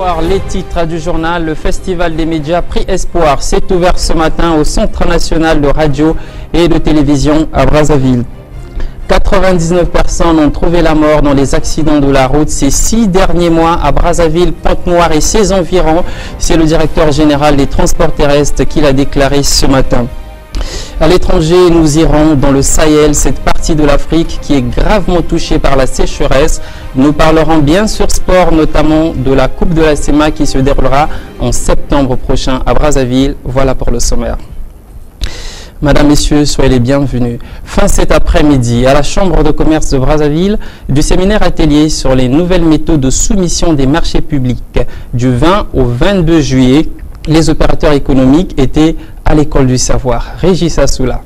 Bonsoir, les titres du journal. Le Festival des médias Prix Espoir s'est ouvert ce matin au Centre national de radio et de télévision à Brazzaville. 99 personnes ont trouvé la mort dans les accidents de la route ces 6 derniers mois à Brazzaville, Pointe-Noire et ses environs. C'est le directeur général des transports terrestres qui l'a déclaré ce matin. À l'étranger, nous irons dans le Sahel, cette partie de l'Afrique qui est gravement touchée par la sécheresse. Nous parlerons bien sûr sport, notamment de la Coupe de la CEMA qui se déroulera en septembre prochain à Brazzaville. Voilà pour le sommaire. Madame, Messieurs, soyez les bienvenus. Fin cet après-midi, à la Chambre de commerce de Brazzaville, du séminaire atelier sur les nouvelles méthodes de soumission des marchés publics. Du 20 au 22 juillet, les opérateurs économiques étaient à l'école du savoir. Régis Assoula.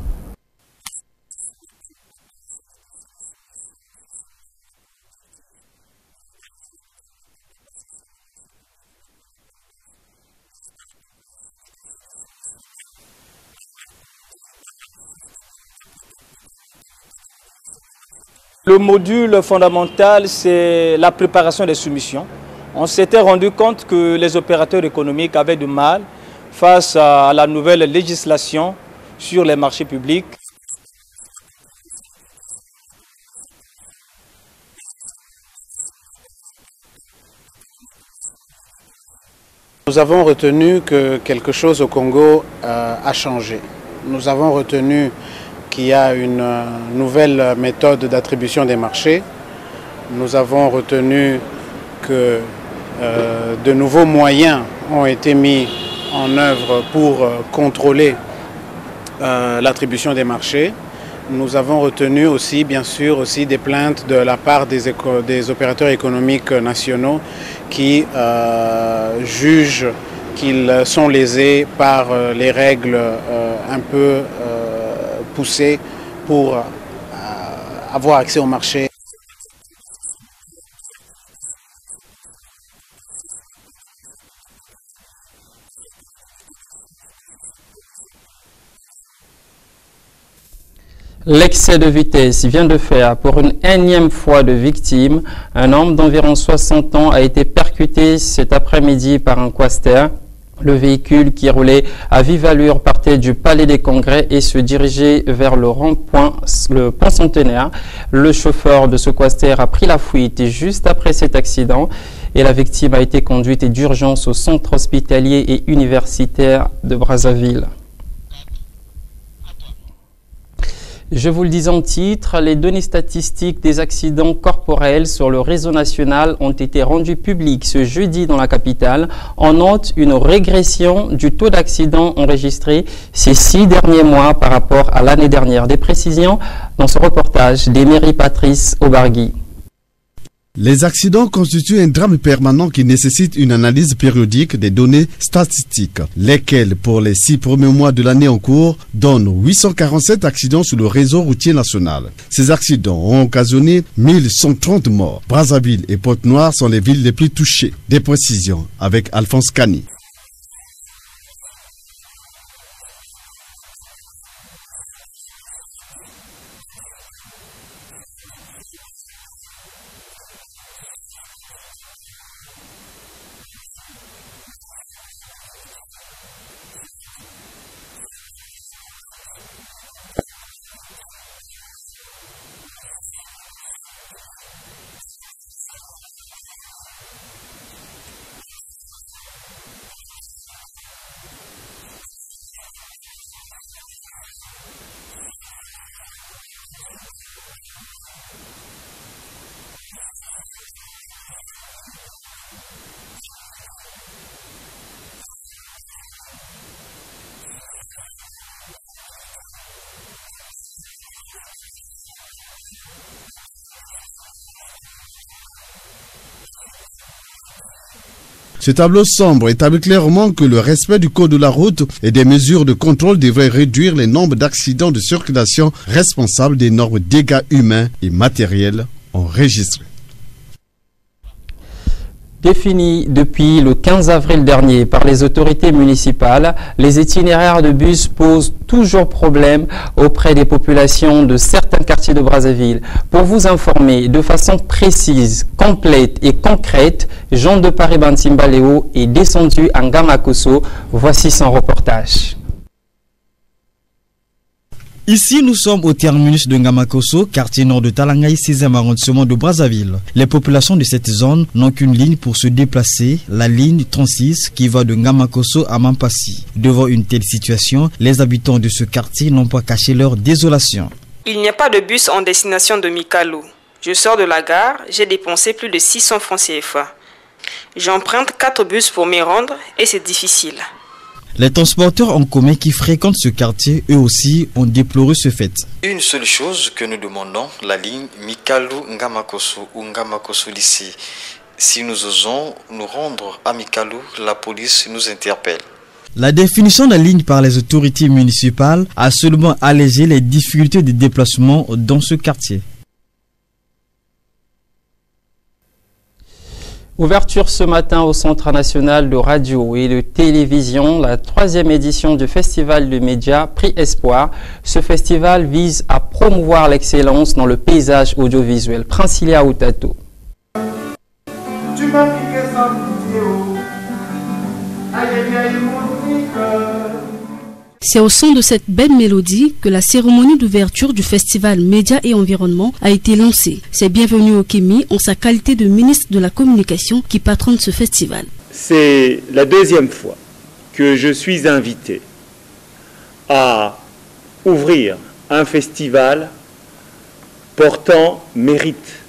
Le module fondamental, c'est la préparation des soumissions. On s'était rendu compte que les opérateurs économiques avaient du mal face à la nouvelle législation sur les marchés publics. Nous avons retenu que quelque chose au Congo a changé. Nous avons retenu qu'il y a une nouvelle méthode d'attribution des marchés. Nous avons retenu que de nouveaux moyens ont été mis en œuvre pour contrôler l'attribution des marchés. Nous avons retenu aussi, bien sûr, aussi des plaintes de la part des opérateurs économiques nationaux qui jugent qu'ils sont lésés par les règles un peu poussées pour avoir accès au marché. L'excès de vitesse vient de faire pour une énième fois de victime. Un homme d'environ 60 ans a été percuté cet après-midi par un quaster. Le véhicule qui roulait à vive allure partait du Palais des Congrès et se dirigeait vers le rond-point, le pont Centenaire. Le chauffeur de ce quaster a pris la fuite juste après cet accident et la victime a été conduite d'urgence au centre hospitalier et universitaire de Brazzaville. Je vous le dis en titre, les données statistiques des accidents corporels sur le réseau national ont été rendues publiques ce jeudi dans la capitale. On note une régression du taux d'accidents enregistrés ces 6 derniers mois par rapport à l'année dernière. Des précisions dans ce reportage d'Emery Patrice Obargui. Les accidents constituent un drame permanent qui nécessite une analyse périodique des données statistiques, lesquelles, pour les 6 premiers mois de l'année en cours, donnent 847 accidents sur le réseau routier national. Ces accidents ont occasionné 1130 morts. Brazzaville et Pointe-Noire sont les villes les plus touchées. Des précisions avec Alphonse Kani. Ce tableau sombre établit clairement que le respect du code de la route et des mesures de contrôle devrait réduire le nombre d'accidents de circulation responsables d'énormes dégâts humains et matériels enregistrés. Définis depuis le 15 avril dernier par les autorités municipales, les itinéraires de bus posent toujours problème auprès des populations de certains quartiers de Brazzaville. Pour vous informer de façon précise, complète et concrète, Jean de Paris-Bantimbaléo est descendu en Ngamakosso. Voici son reportage. Ici, nous sommes au terminus de Ngamakosso, quartier nord de Talangaï, 6e arrondissement de Brazzaville. Les populations de cette zone n'ont qu'une ligne pour se déplacer, la ligne 36 qui va de Ngamakosso à Mampassi. Devant une telle situation, les habitants de ce quartier n'ont pas caché leur désolation. Il n'y a pas de bus en destination de Mikalo. Je sors de la gare, j'ai dépensé plus de 600 francs CFA. J'emprunte 4 bus pour m'y rendre et c'est difficile. Les transporteurs en commun qui fréquentent ce quartier, eux aussi, ont déploré ce fait. Une seule chose que nous demandons, la ligne Mikalo-Ngamakosso ou Ngamakosso-Lycée. Si nous osons nous rendre à Mikalo, la police nous interpelle. La définition de la ligne par les autorités municipales a seulement allégé les difficultés de déplacement dans ce quartier. Ouverture ce matin au Centre national de radio et de télévision, la 3e édition du Festival de médias Prix Espoir. Ce festival vise à promouvoir l'excellence dans le paysage audiovisuel. Princilia Outato. C'est au son de cette belle mélodie que la cérémonie d'ouverture du festival Médias et Environnement a été lancée. C'est Bienvenue Okemi en sa qualité de ministre de la Communication qui patronne ce festival. C'est la 2e fois que je suis invité à ouvrir un festival portant mérite